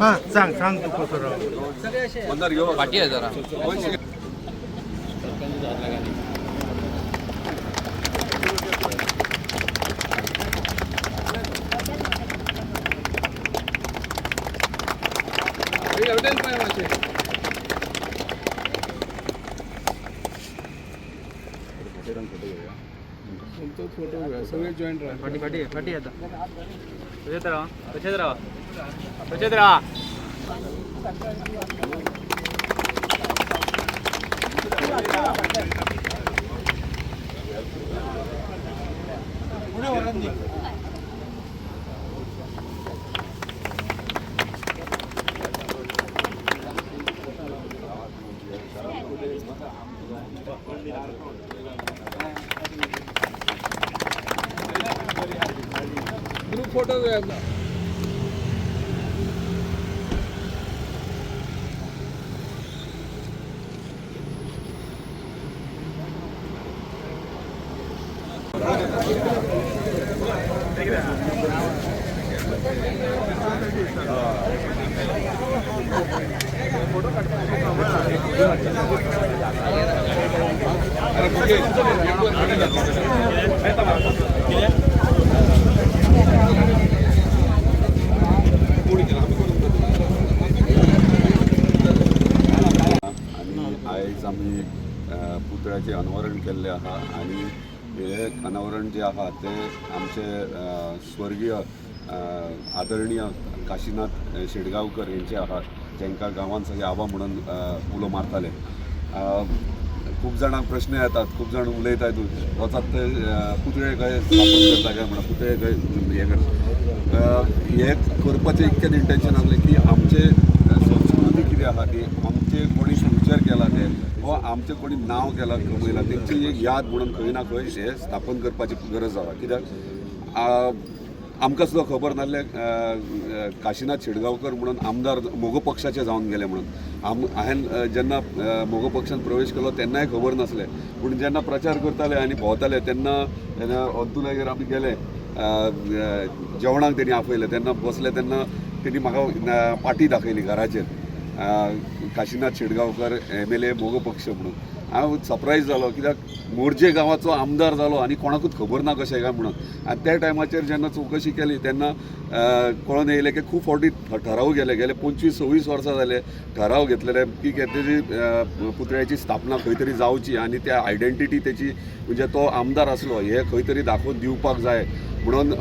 हां सांग तू कसं पाठी आहे जरा फोटो सगळे जॉईंट राहा फाटी आता कशात राहा ग्रुप फोटो आयज आमी पुतळ्याचें अनावरण केल्लें आहा आनी हे अनावरण जे आहा ते आमचे स्वर्गीय आदरणीय काशीनाथ शेडगांवकर यांचे आहा जेंकां गांवांत सगळे आबा म्हणून उलो मारताले. खूब जाणांक प्रश्न येतात, खूब जाण उलयतात वचत ते पुतळे खंय स्थापन करता काय म्हणून पुतळे खंय हे करता. हे करपाचें इतकें इंटेंशन आसलें की आमचे संस्कृती कितें आहा ती आमचे कोणी फ्युचर केला ते हो आमचे कोणी नांव केला कमयला तेंची एक याद म्हणून खंय ना खंय हे स्थापन करपाची गरज आसा. कित्याक आमकां सुद्दां खबर नासलें काशीनाथ शेडगांवकर म्हणून आमदार मोगो पक्षाचे जावन गेले म्हणून. हांवें जेन्ना मोगो पक्षान प्रवेश केलो तेन्नाय खबर नासलें, पूण जेन्ना प्रचार करताले आनी भोंवताले तेन्ना अंतुलागेर आमी गेले जेवणाक तेणी आपयलें तेन्ना बसले तेन्ना तेणी म्हाका पाटी दाखयली घराचेर काशीनाथ शेडगांवकर MLA मोगो पक्ष म्हणून. हांव सरप्रायज जालो कित्याक मोरजे गांवाचो आमदार जालो आनी कोणाकूच खबर ना कशें काय म्हणून. आनी त्या टायमाचेर जेन्ना चवकशी केली तेन्ना कळोन येयलें की खूब फावटी ठराव गेले 25-26 वर्सां जाले ठराव घेतलेले की तेजी पुतळ्याची स्थापना खंय तरी जावची आनी त्या आयडेंटिटी तेची म्हणजे तो आमदार आसलो हे खंय तरी दाखोवन दिवपाक जाय म्हणून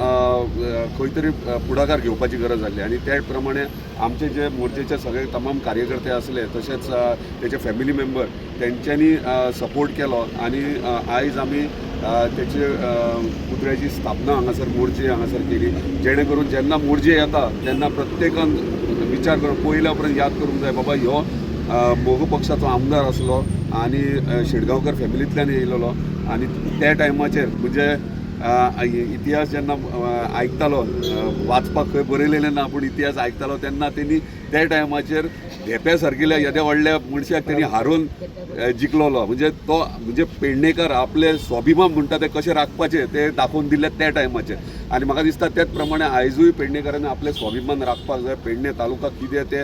खंय तरी पुढाकार घेवपाची गरज जाल्ली. आनी त्या प्रमाणे आमचे जे मोर्चेचे सगळे तमाम कार्यकर्ते आसले तशेंच तेचे फॅमिली मेंबर तेंच्यांनी सपोर्ट केलो आनी आयज आमी तेचे पुतळ्याची स्थापना हांगासर मोर्जे हांगासर केली जेणे करून जेन्ना मोर्जे येता तेन्ना प्रत्येकान विचार करून पयल्या उपरांत याद करूंक जाय बाबा ह्यो मोगो पक्षाचो आमदार आसलो आनी शेडगांवकर फॅमिलींतल्यान येयलेलो आनी त्या टायमाचेर म्हणजे इतिहास जेन्ना आयकतालो वाचपाक खंय बरयलेलें ना पूण इतिहास आयकतालो तेन्ना तेणी त्या टायमाचेर धेप्या सारकिल्या येद्या व्हडल्या मनशाक तेणी हारोवन जिखलोलो. म्हणजे तो म्हणजे पेडणेकार आपले स्वाभिमान म्हणटा ते कशें राखपाचे ते दाखोवन दिले त्या टायमाचेर. आनी म्हाका दिसता त्याच प्रमाणे आयजूय पेडणेकारांनी आपले स्वाभिमान राखपाक जाय. पेडणे तालुका कितें ते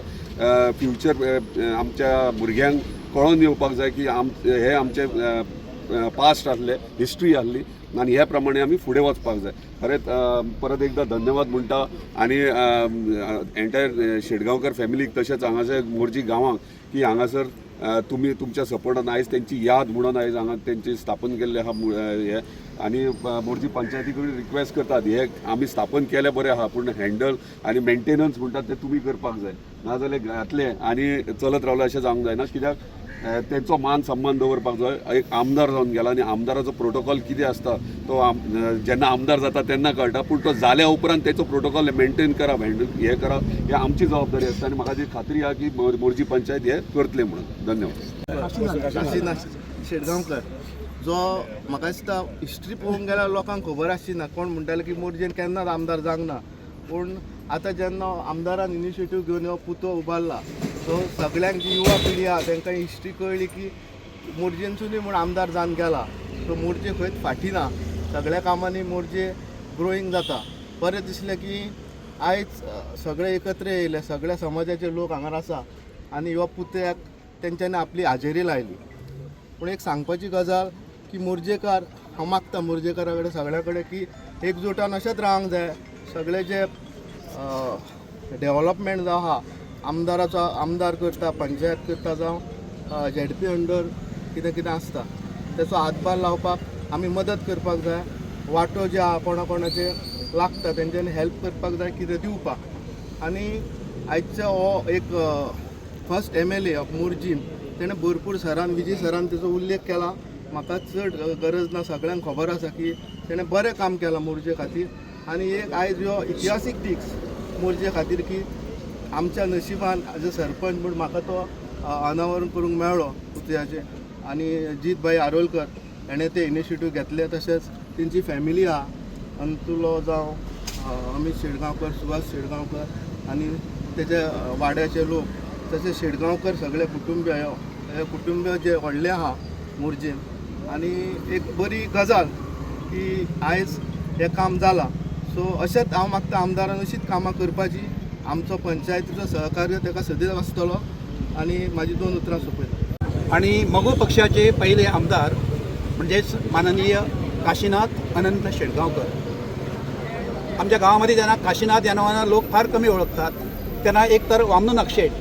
फ्युचर आमच्या भुरग्यांक कळोवन येवपाक जाय की हे आमचे पास्ट आसले हिस्ट्री आसली आनी ह्या प्रमाणे आमी फुडें वचपाक जाय. खरेंच परत एकदां धन्यवाद म्हणटा आनी एंटायर शेडगांवकर फॅमिलीक तशेंच हांगासर मोरजी गांवांक की हांगासर तुमी तुमच्या सपोर्टान आयज तेंची याद म्हणून आयज हांगा तेंची स्थापन केल्लें आहा हे आनी मोरजी पंचायती कडेन रिक्वेस्ट करतात हे आमी स्थापन केलें बरें आहा पूण हँडल आनी मेंटेनन्स म्हणटात ते तुमी करपाक जाय नाजाल्यार घातले आनी चलत रावलें अशें जावंक जायना. कित्याक तेंचो मान सन्मान दवरपाक जाय. एक आमदार जावन गेला आनी आमदाराचो प्रोटोकॉल कितें आसता तो जेन्ना आमदार जाता तेन्ना कळटा पूण तो जाल्या उपरांत तेचो प्रोटोकॉल मेंटेन करप हे करप हे आमची जबाबदारी आसता आनी म्हाका ती खात्री आहा की मोरजी पंचायत हे करतले म्हणून. धन्यवाद. काशीनाथ शेडगांवकर जो म्हाका दिसता हिस्ट्री पळोवंक गेल्यार लोकांक खबर आसची ना. कोण म्हणटाले की मोरजेन केन्नाच आमदार जावंक ना पूण आतां जेन्ना आमदारान इनिशिएटीव घेवन हो पुतो उबारला सो सगळ्यांक जी युवा पिढी आहा तांकां हिस्ट्री कळली की मोरजेंसूनय म्हूण आमदार जावन गेला. सो मोरजे खंयच फाटी ना, सगळ्या कामांनी मोरजे ग्रोईंग जाता. बरें दिसलें की आयज सगळे एकत्र येयले, सगळ्या समाजाचे लोक हांगार आसा आनी ह्या पुतळ्याक तेंच्यांनी आपली हाजेरी लायली. पूण एक सांगपाची गजाल की मोरजेकार, हांव मागता मोरजेकारा कडेन सगळ्या कडेन की एकजुटान अशेंच रावंक जाय. सगळे जे डेव्हलपमेंट जो आहा आमदाराचो आमदार करता, पंचायत करता जावं ZP अंडर कितें कितें आसता तेचो हातभार लावपाक आमी मदत करपाक जाय. वांटो जे आहा कोणाचे लागता तेंच्यांनी हेल्प करपाक जाय, कितें दिवपाक. आनी आयचो हो एक फर्स्ट MLA ऑफ मोरजीम तेणें भरपूर सरान, विजय सरान तेचो उल्लेख केला. म्हाका चड गरज ना, सगळ्यांक खबर आसा की तेणें बरें काम केलां मोरजे खातीर. आनी एक आयज ह्यो इतिहासीक दीस मोरजे खातीर की आमच्या नशिबान एज अ सरपंच म्हूण म्हाका तो अनावरण करूंक मेळ्ळो पुतळ्याचें. आनी जीत भाई आरोलकर हेणें ते इनिशिएटीव घेतले. तशेंच तेंची फॅमिली आहा, अंतुलो जावं अमित शेडगांवकर, सुभाष शेडगांवकर आनी तेजे वाड्याचे लोक, तशेंच शेडगांवकर सगळे कुटुंबीय जे व्हडले आहा मोरजेन. आनी एक बरी गजाल की आयज हें काम जालां. सो अशेंच हांव मागता आमदारान अशीच कामां करपाची. आमचो पंचायतीचो सहकार्य ताका सदैव आसतलो. आनी म्हाजी 2 उतरां सोंपयता. आणि मगो पक्षाचे पहिले आमदार म्हणजेच माननीय काशीनाथ अनंत शेडगांवकर. आमच्या गावामध्ये त्यांना काशीनाथ या नावानं लोक फार कमी ओळखतात. त्यांना एकतर वामनू नक्षेट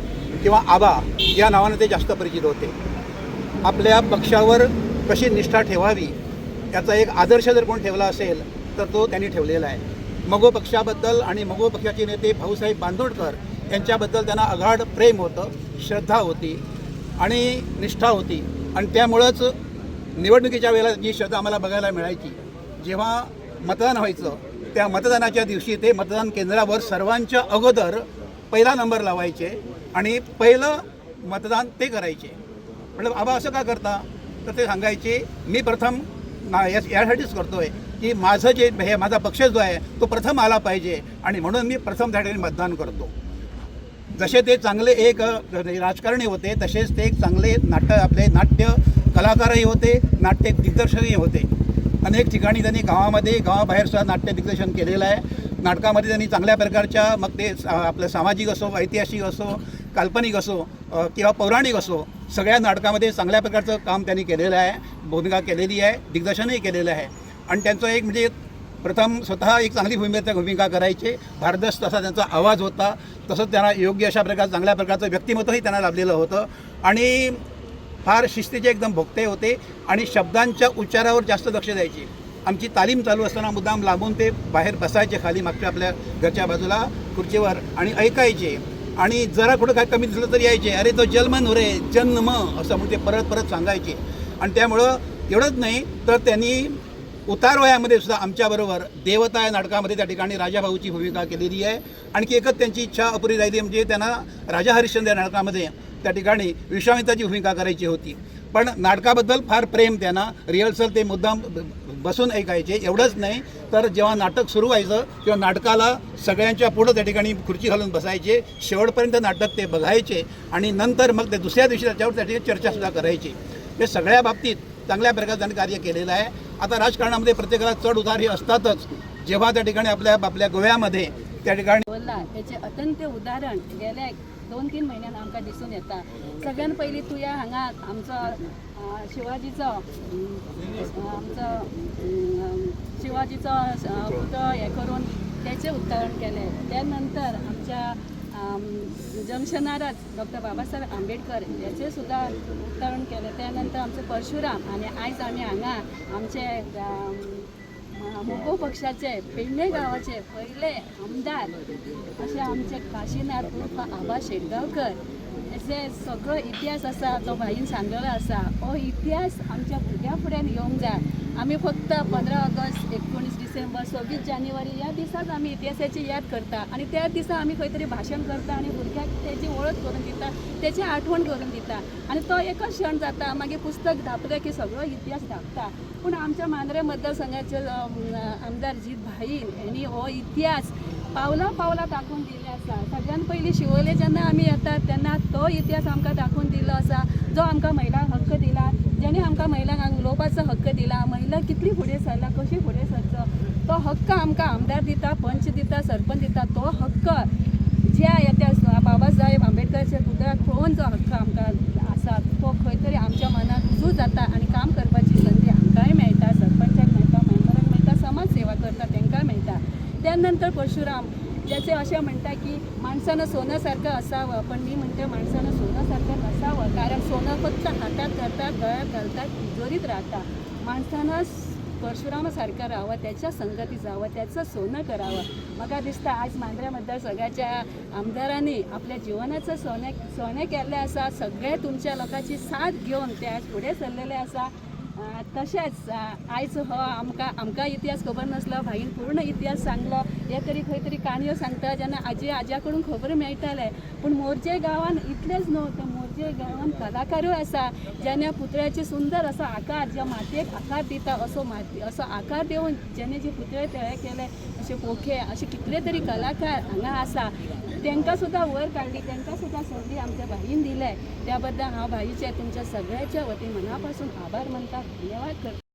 किंवा आबा या नावानं ते जास्त परिचित होते. आपल्या पक्षावर कशी निष्ठा ठेवावी याचा एक आदर्श जर कोण ठेवला असेल तर तो त्यांनी ठेवलेला आहे. मगो पक्षाबद्दल आणि मगो पक्षाचे नेते भाऊसाहेब बांदोडकर यांच्याबद्दल त्यांना अगाढ प्रेम होतं, श्रद्धा होती आणि निष्ठा होती. आणि त्यामुळंच निवडणुकीच्या वेळेला जी श्रद्धा आम्हाला बघायला मिळायची, जेव्हा मतदान व्हायचं त्या मतदानाच्या दिवशी ते मतदान केंद्रावर सर्वांच्या अगोदर पहिला नंबर लावायचे आणि पहिलं मतदान ते करायचे. म्हणजे आबा असं का करता तर ते सांगायचे, मी प्रथम यासाठीच करतोय की माझं जे हे माझा पक्ष जो आहे तो प्रथम आला पाहिजे आणि म्हणून मी प्रथम त्या ठिकाणी मतदान करतो. जसे ते चांगले एक राजकारणी होते तसेच ते एक चांगले नाट्य कलाकारही होते, नाट्य दिग्दर्शकही होते. अनेक ठिकाणी त्यांनी गावाबाहेर सुद्धा नाट्य दिग्दर्शन केलेलं आहे. नाटकामध्ये त्यांनी चांगल्या प्रकारच्या, मग ते आपलं सामाजिक असो, ऐतिहासिक असो, काल्पनिक असो किंवा पौराणिक असो, सगळ्या नाटकामध्ये चांगल्या प्रकारचं काम त्यांनी केलेलं आहे, भूमिका केलेली आहे, दिग्दर्शनही केलेलं आहे. आणि त्यांचं एक म्हणजे प्रथम स्वतः एक चांगली भूमिका करायचे, भारदस्त असा त्यांचा आवाज होता. तसंच त्यांना योग्य अशा प्रकारचं चांगल्या प्रकारचं व्यक्तिमत्वही त्यांना लाभलेलं होतं आणि फार शिस्तीचे एकदम भोक्ते होते आणि शब्दांच्या उच्चारावर जास्त लक्ष द्यायचे. आमची तालीम चालू असताना मुद्दाम लांबून ते बाहेर बसायचे खाली मागच्या आपल्या घरच्या बाजूला खुर्चीवर आणि ऐकायचे. आणि जरा कुठं काय कमी दिसलं तर यायचे, अरे तो जन्म नुरे जन्म असं म्हणून ते परत सांगायचे. आणि त्यामुळं एवढंच नाही तर त्यांनी उतार वयामध्ये सुद्धा आमच्याबरोबर देवता या नाटकामध्ये त्या ठिकाणी राजाभाऊची भूमिका केलेली आहे. आणखी एकच त्यांची इच्छा अपुरी राहिली, म्हणजे त्यांना राजा हरिश्चंद्र या नाटकामध्ये त्या ठिकाणी विश्वामित्राची भूमिका करायची होती. पण नाटकाबद्दल फार प्रेम त्यांना, रिहर्सल ते मुद्दाम बसून ऐकायचे. एवढंच नाही तर जेव्हा नाटक सुरू व्हायचं तेव्हा नाटकाला सगळ्यांच्या पुढं त्या ठिकाणी खुर्ची घालून बसायचे, शेवटपर्यंत नाटक ते बघायचे आणि नंतर मग ते दुसऱ्या दिवशी त्याच्यावर त्या ठिकाणी चर्चासुद्धा करायची. हे सगळ्या बाबतीत चांगल्या प्रकारे त्यांनी कार्य केलेलं आहे. आता राजकारणामध्ये प्रत्येकाला चढ उतार हे असतातच. जेव्हा त्या ठिकाणी आपल्या गोव्यामध्ये त्या ठिकाणी त्याचे अत्यंत उदाहरण गेल्या 2-3 म्हयन्यान आमकां दिसून येता. सगळ्यान पयलीं तुया हांगा आमचो शिवाजीचो पुतळो हे करून त्याचें उत्तरण केलें. त्या नंतर आमच्या जंक्शनारच डॉक्टर बाबासाहेब आंबेडकर याचें सुद्दां उत्तरण केलें. त्यानंतर आमचे परशुराम आणि आयज आमी हांगा आमचे मोगो पक्षाचे पेडणे गांवाचे पहिले आमदार असे आमचे काशीनाथ उर्फ आबा शेटगांवकर असे सगळो इतिहास आसा तो भाईन सांगलेलो आसा. हो इतिहास आमच्या भुरग्यां फुडें येवंक जाय. आमी फक्त 15 ऑगस्ट, 19 डिसेंबर, 26 जानेवारी ह्या दिसाच आमी इतिहासाची याद करता आणि त्या दिसा आमी खंय तरी भाशण करता आणि भुरग्यांक तेची वळख करून दिता, तेची आठवण करून दिता आणि तो एकच क्षण जाता. मागीर पुस्तक धापलें की सगळो इतिहास धापता. पूण आमच्या मांद्रे मतदारसंघाचे आमदार जीत भाईन यांनी हो इतिहास पावला पावला दाखवून दिले आसा. सगळ्यात पयलीं शिवोले जेन्ना आमी येतात तेन्ना तो इतिहास आमकां दाखवून दिल्लो आसा, जो आमकां महिलांक हक्क दिला, जेणे आमकां महिलांक उलोवपाचो हक्क दिला, महिला कितली फुडें सरला, कशी फुडें सरचो, तो हक्क आमकां आमदार दिता, पंच दिता, सरपंच दिता. तो हक्क ज्या येत्या बाबासाहेब आंबेडकराच्या पुतळ्याक पळोवन जो हक्क आमकां आसा तो खंय तरी आमच्या मनात रुजू जाता आनी काम करपाची संदी आमकांय मेळटा, सरपंचाक मेळटा, मेंबराक मेळटा, समाज सेवा करता तांकां मेळटा. त्या नंतर परशुराम ज्याचे अशें म्हणटा की माणसानं सोनं सारखं असावं, पण मी म्हणते माणसानं सोनं सारखं नसावं, कारण सोनं फक्त हातात धरतात, गळ्यात घालतात, तिजोरीत राहता. माणसानं परशुरामा सारखं राहावं, त्याच्या संगती जावं, त्याचं सोनं करावं. म्हाका दिसता आज मांद्र्या मतदारसंघाच्या आमदारांनी आपल्या जिवनाचं सोने केल्लें आसा. सगळे तुमच्या लोकांची साथ घेवन ते आज फुडें सरलेले आसा. तशेंच आयज हो आमकां इतिहास खबर नासलो, भाईन पूर्ण इतिहास सांगलो. हे तरी खंय तरी काणयो सांगता जेन्ना आज्या कडून खबर मेळटाले. पूण मोरजे गांवान इतलेंच न्हू, त्या मोरजे गांवान कलाकारूय आसा, जेणे पुतळ्याचे सुंदर असो आकार, ज्या मातयेक आकार दिता असो आकार देऊन जेणे जे पुतळे तयार केले, अशे पोखे, असे कितले तरी कलाकार हांगा आसा. तांकां सुद्दां वर काडली, तांकां सुद्दां संदी आमच्या भाईन दिले. त्या बद्दल हांव भाईचे तुमच्या सगळ्याच्या वतीन मना पासून आभार मानता, धन्यवाद करता.